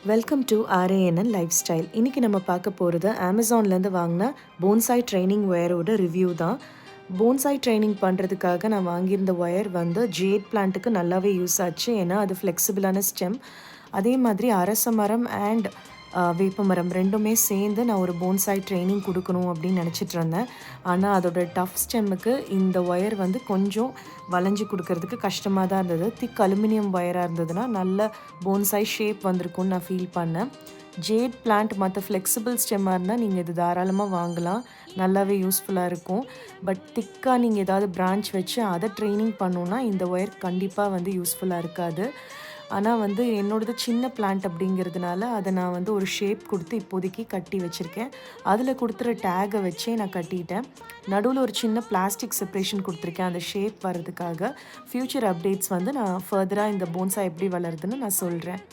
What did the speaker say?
Welcome to RANN life style. இன்றைக்கி நம்ம பார்க்க போகிறது அமேசான்லேருந்து வாங்கின போன்சாய் ட்ரைனிங் ஒயரோட ரிவ்யூ தான். போன்சாய் ட்ரைனிங் பண்ணுறதுக்காக நான் வாங்கியிருந்த ஒயர் வந்து ஜேட் பிளான்ட்டுக்கு நல்லாவே யூஸ் ஆச்சு. ஏன்னா அது ஃப்ளெக்சிபிளான ஸ்டெம். அதே மாதிரி அரச மரம் அண்ட் வேப்ப மரம் ரெண்டுமே சேர்ந்து நான் ஒரு போன்சாய் ட்ரைனிங் கொடுக்கணும் அப்படின்னு நினச்சிட்டு இருந்தேன். ஆனால் அதோட டஃப் ஸ்டெம்முக்கு இந்த ஒயர் வந்து கொஞ்சம் வளைஞ்சு கொடுக்கறதுக்கு கஷ்டமாக தான் இருந்தது. திக் அலுமினியம் ஒயராக இருந்ததுன்னா நல்ல போன்சாய் ஷேப் வந்திருக்கும்னு நான் ஃபீல் பண்ணேன். ஜேட் பிளான்ட் மற்ற ஃப்ளெக்சிபிள் ஸ்டெம்மாக இருந்தால் நீங்கள் இது தாராளமாக வாங்கலாம், நல்லாவே யூஸ்ஃபுல்லாக இருக்கும். பட் திக்காக நீங்கள் ஏதாவது பிரான்ச் வச்சு அதை ட்ரைனிங் பண்ணோன்னா இந்த ஒயர் கண்டிப்பாக வந்து யூஸ்ஃபுல்லாக இருக்காது. ஆனால் வந்து என்னோடது சின்ன பிளான்ட் அப்படிங்கிறதுனால அதை நான் வந்து ஒரு ஷேப் கொடுத்து இப்போதைக்கு கட்டி வச்சுருக்கேன். அதில் கொடுத்துற டேகை வச்சே நான் கட்டிட்டேன். நடுவில் ஒரு சின்ன பிளாஸ்டிக் செப்ரேஷன் கொடுத்துருக்கேன் அந்த ஷேப் வர்றதுக்காக. ஃப்யூச்சர் அப்டேட்ஸ் வந்து நான் ஃபர்தராக இந்த போன்சாய் எப்படி வளருதுன்னு நான் சொல்கிறேன்.